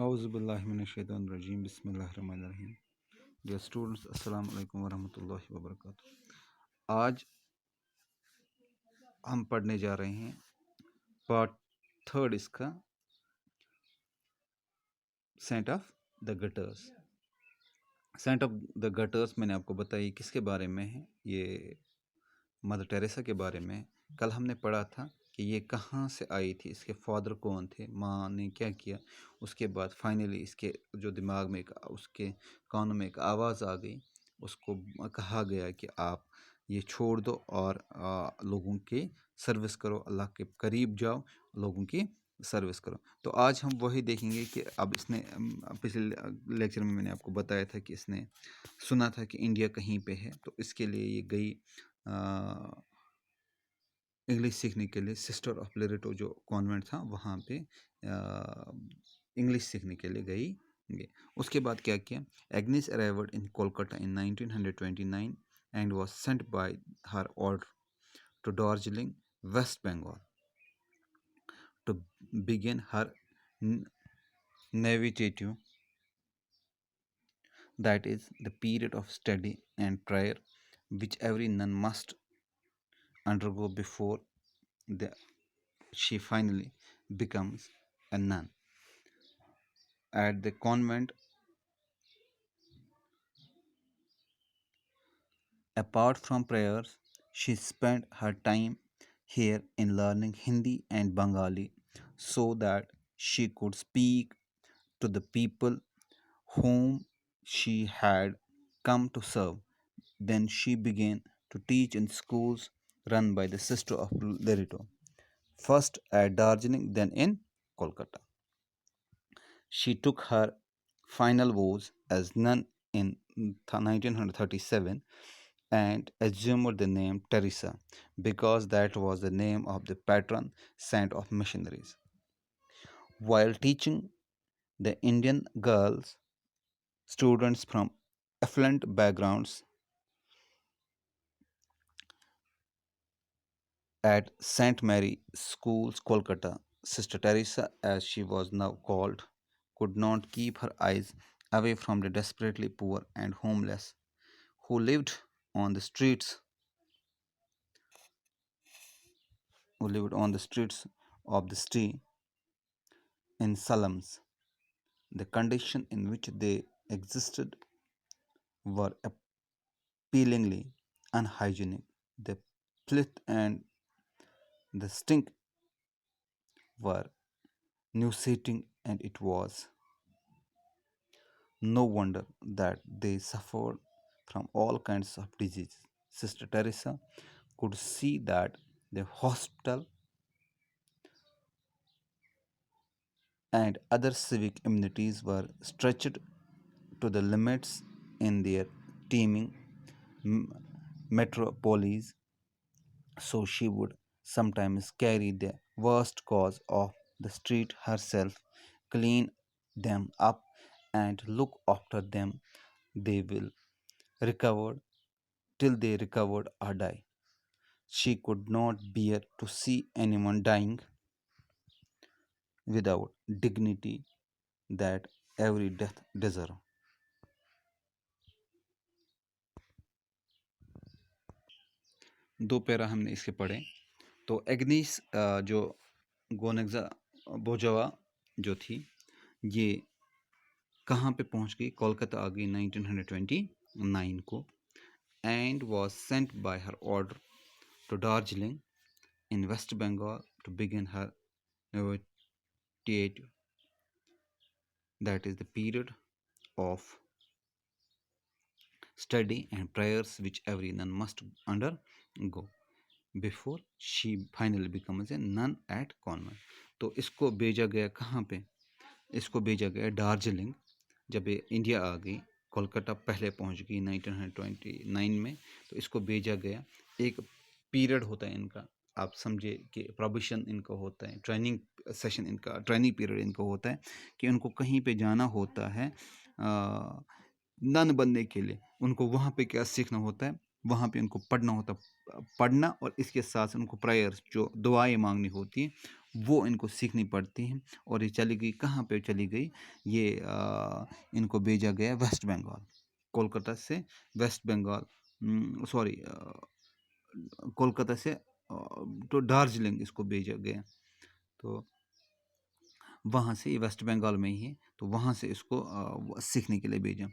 اعوذ باللہ من الشیطان الرجیم بسم اللہ الرحمن الرحیم. ڈیئر اسٹوڈنٹس، السلام علیکم ورحمۃ اللہ وبرکاتہ. آج ہم پڑھنے جا رہے ہیں پارٹ تھرڈ اس کا، saint of the gutters. Saint of the gutters میں نے آپ کو بتائی کس کے بارے میں ہے. یہ مدر ٹیریسا کے بارے میں. کل ہم نے پڑھا تھا کہ یہ کہاں سے آئی تھی، اس کے فادر کون تھے، ماں نے کیا کیا. اس کے بعد فائنلی اس کے جو دماغ میں اس کے کانوں میں ایک آواز آ گئی. اس کو کہا گیا کہ آپ یہ چھوڑ دو اور لوگوں کی سروس کرو، اللہ کے قریب جاؤ، لوگوں کی سروس کرو. تو آج ہم وہی دیکھیں گے کہ اب اس نے پچھلے لیکچر میں نے آپ کو بتایا تھا کہ اس نے سنا تھا کہ انڈیا کہیں پہ ہے، تو اس کے لیے یہ گئی انگلش سیکھنے کے لیے. سسٹر آف لیریٹو جو کانوینٹ تھا وہاں پہ انگلش سیکھنے کے لیے گئی. اس کے بعد کیا کیا، Agnes arrived in Kolkata in 1929 and was sent by her order to Darjeeling, West Bengal to begin her navigative, that is the period of study and prayer which every nun must undergo before she finally becomes a nun. At the convent, apart from prayers, she spent her time here in learning Hindi and Bengali so that she could speak to the people whom she had come to serve. Then she began to teach in schools run by the Sister of Lerito, first at Darjeeling, then in Kolkata. She took her final vows as nun in 1937 and assumed the name Teresa because that was the name of the patron saint of missionaries. While teaching the Indian girls, students from affluent backgrounds at St. Mary Schools, Kolkata, Sister Teresa, as she was now called, could not keep her eyes away from the desperately poor and homeless who lived on the streets of the city in slums. The conditions in which they existed were appallingly unhygienic. The filth and the stink were nauseating, and it was no wonder that they suffered from all kinds of diseases. Sister Teresa could see that the hospital and other civic amenities were stretched to the limits in their teeming metropolis, so she would sometimes carry the worst cause of the street herself, clean them up, and look after them. They will recover till they recovered or die. She could not bear to see anyone dying without dignity that every death deserves. دو پیرا ہم نے اس کے پڑھے. تو Agnes جو گونگزا بوجوا جو تھی، یہ کہاں پہ پہنچ گئی؟ کولکتہ آ گئی 1929 کو. And was sent by her order to Darjeeling in West Bengal to begin her navigative, that is the period of study and prayers which every nun must undergo before she finally becomes a nun at convent. تو اس کو بھیجا گیا کہاں پہ؟ اس کو بھیجا گیا دارجلنگ. جب یہ انڈیا آ گئی، کولکتہ پہلے پہنچ گئی 1929 میں، تو اس کو بھیجا گیا. ایک پیریڈ ہوتا ہے ان کا، آپ سمجھے کہ پروبیشن ان کا ہوتا ہے، ٹریننگ سیشن ان کا، ٹریننگ پیریڈ ان کا ہوتا ہے کہ ان کو کہیں پہ جانا ہوتا ہے نن بننے کے لیے. ان کو وہاں پہ کیا سیکھنا ہوتا ہے؟ وہاں پہ ان کو پڑھنا ہوتا ہے، پڑھنا، اور اس کے ساتھ ان کو پریئرس جو دعائیں مانگنی ہوتی ہیں وہ ان کو سیکھنی پڑتی ہیں، اور یہ چلی گئی کہاں پہ چلی گئی؟ یہ ان کو بھیجا گیا ویسٹ بنگال، کولکتہ سے ویسٹ بنگال، سوری کولکتہ سے تو دارجلنگ اس کو بھیجا گیا، تو وہاں سے یہ ویسٹ بنگال میں ہی ہے، تو وہاں سے اس کو سیکھنے کے لیے بھیجا۔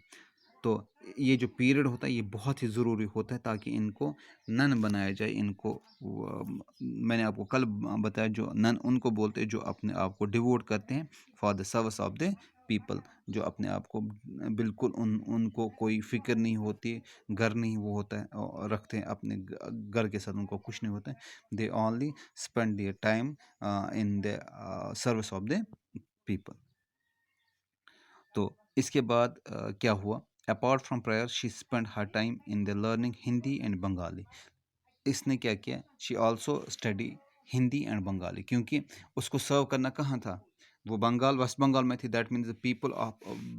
تو یہ جو پیریڈ ہوتا ہے یہ بہت ہی ضروری ہوتا ہے تاکہ ان کو نن بنایا جائے، ان کو میں نے آپ کو کل بتایا جو نن ان کو بولتے ہیں جو اپنے آپ کو ڈیووٹ کرتے ہیں for the service of the people, جو اپنے آپ کو بالکل ان کو کوئی فکر نہیں ہوتی، گھر نہیں وہ ہوتا ہے رکھتے ہیں اپنے گھر کے ساتھ، ان کو کچھ نہیں ہوتا ہے، they only spend their time in the service of the people. تو اس کے بعد کیا ہوا؟ Apart from prayer she spend her time in the learning Hindi and Bengali. اس نے کیا کیا؟ She also study Hindi and Bengali, کیونکہ اس کو سرو کرنا کہاں تھا؟ وہ بنگال، ویسٹ بنگال میں تھی، that means the people of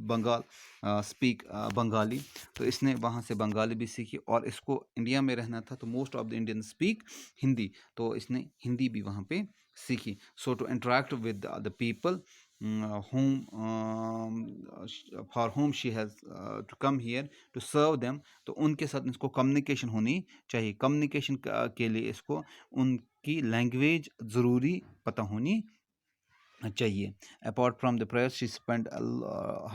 Bengal speak Bengali, تو اس نے وہاں سے بنگالی بھی سیکھی، اور اس کو انڈیا میں رہنا تھا تو most of the Indian speak Hindi, تو اس نے ہندی بھی وہاں پہ سیکھی۔ So to interact with the people for whom she has to come here to serve them, تو ان کے ساتھ اس کو کمیونیکیشن ہونی چاہیے، کمیونیکیشن کے لیے اس کو ان کی لینگویج ضروری پتہ ہونی چاہیے۔ Apart from the prayer she spend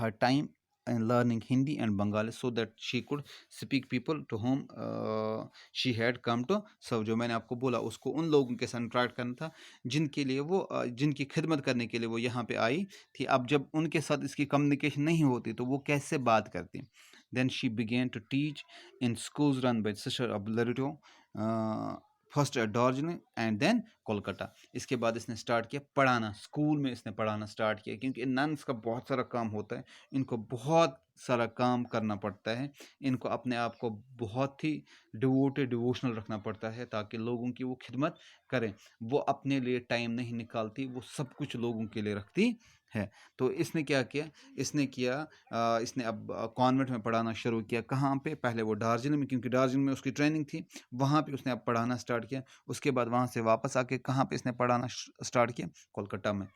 her time in learning Hindi and Bengali so that she could speak people to whom she had come to serve۔ جو میں نے آپ کو بولا اس کو ان لوگوں کے ساتھ انٹریکٹ کرنا تھا جن کے لیے وہ جن کی خدمت کرنے کے لیے وہ یہاں پہ آئی تھی۔ اب جب ان کے ساتھ اس کی کمیونیکیشن نہیں ہوتی تو وہ کیسے بات کرتی؟ دین شی began to teach in schools run by Sister of Laredo first at Darjeeling and then Kolkata. اس کے بعد اس نے اسٹارٹ کیا پڑھانا، اسکول میں اس نے پڑھانا اسٹارٹ کیا، کیونکہ ننس کا بہت سارا کام ہوتا ہے، ان کو بہت سارا کام کرنا پڑتا ہے، ان کو اپنے آپ کو بہت ہی ڈیووشنل رکھنا پڑتا ہے تاکہ لوگوں کی وہ خدمت کریں۔ وہ اپنے لیے ٹائم نہیں نکالتی، وہ سب کچھ لوگوں کے لیے رکھتی ہے۔ تو اس نے کیا کیا؟ اس نے اب کانوینٹ میں پڑھانا شروع کیا۔ کہاں پہ؟ پہلے وہ دارجلنگ میں، کیونکہ دارجلنگ میں اس کی ٹریننگ تھی، وہاں پہ اس نے اب پڑھانا اسٹارٹ کیا۔ اس کے بعد وہاں سے واپس آ کے کہاں پہ اس نے پڑھانا اسٹارٹ کیا؟ کولکتہ میں۔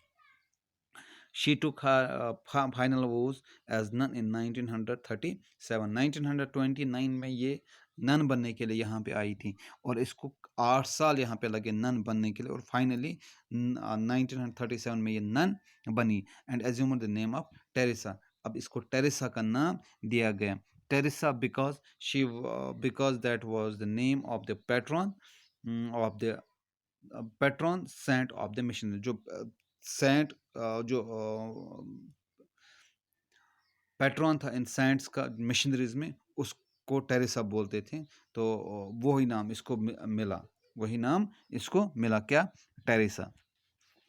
She took her final vows as nun in 1937۔ 1929 میں یہ نن بننے کے لیے یہاں پہ آئی تھی، اور اس کو 8 سال یہاں پہ لگے نن بننے کے لیے، اور فائنلی 1937 میں یہ نن بنی and assumed the name of Teresa. اب اس کو ٹیریسا کا نام دیا گیا، Teresa because that was the name of the patron saint of the missionary۔ جو سینٹ جو پیٹرون تھا ان سینٹس کا مشنریز میں، اس کو ٹیریسا بولتے تھے، تو وہی نام اس کو ملا، کیا؟ Teresa.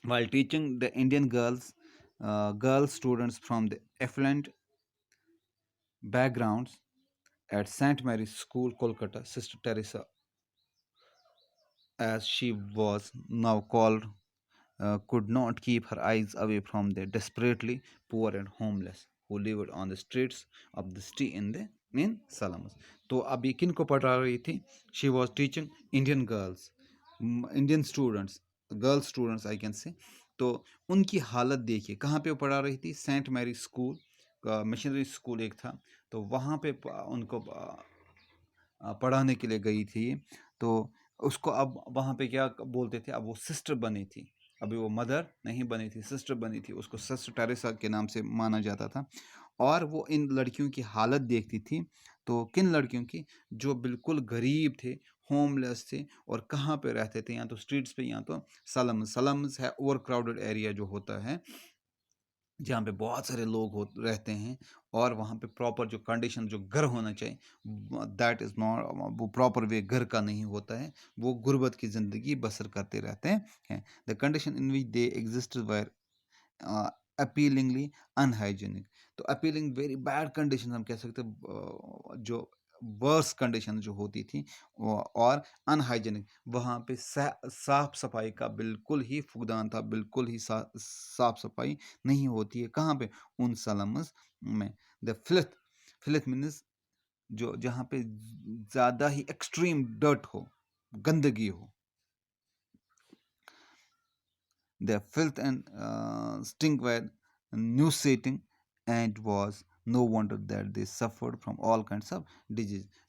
while teaching the Indian girl students from the affluent backgrounds at St. Mary's School, Kolkata, Sister Teresa, as she was now called, could not keep her eyes away from the desperately poor and homeless who lived on the streets of the city in slums۔ تو اب یہ کن کو پڑھا رہی تھی؟ She was teaching Indian Indian students, girl students I can say. تو ان کی حالت دیکھیے، کہاں پہ وہ پڑھا رہی تھی؟ سینٹ میری اسکول، مشنری اسکول ایک تھا، تو وہاں پہ ان کو پڑھانے کے لیے گئی تھی۔ تو اس کو اب وہاں پہ کیا بولتے تھے؟ اب وہ سسٹر بنی تھی، ابھی وہ مدر نہیں بنی تھی، سسٹر بنی تھی، اس کو سسٹر ٹیریسا کے نام سے مانا جاتا تھا۔ اور وہ ان لڑکیوں کی حالت دیکھتی تھی، تو کن لڑکیوں کی؟ جو بالکل غریب تھے، ہوم لیس تھے، اور کہاں پہ رہتے تھے؟ یا تو اسٹریٹس پہ، یا تو سلمز ہے اوور کراؤڈڈ ایریا جو ہوتا ہے، جہاں پہ بہت سارے لوگ رہتے ہیں، اور وہاں پہ پراپر جو کنڈیشن جو گھر ہونا چاہیے دیٹ از ناٹ، وہ پراپر وے گھر کا نہیں ہوتا ہے، وہ غربت کی زندگی بسر کرتے رہتے ہیں۔ The condition in which they exist were appallingly unhygienic. تو اپیلنگ ویری بیڈ کنڈیشن ہم کہہ سکتے جو ورس کنڈیشن جو ہوتی تھی، اور انہائیجینک، وہاں پہ صاف صفائی کا بالکل ہی فقدان تھا، بالکل ہی صاف صفائی نہیں ہوتی ہے۔ کہاں پہ؟ ان سلمز میں۔ دا فلتھ مینز جہاں پہ زیادہ ہی ایکسٹریم ڈرٹ ہو، گندگی ہو۔ their filth and stink were nauseating, and was no wonder that they suffered from all kinds of disease.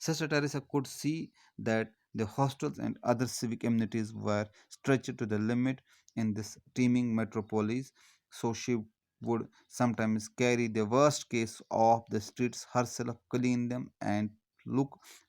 Sister Teresa could see that the hostels and other civic amenities were stretched to the limit in this teeming metropolis, so she would sometimes carry the worst case of the streets herself, clean them and look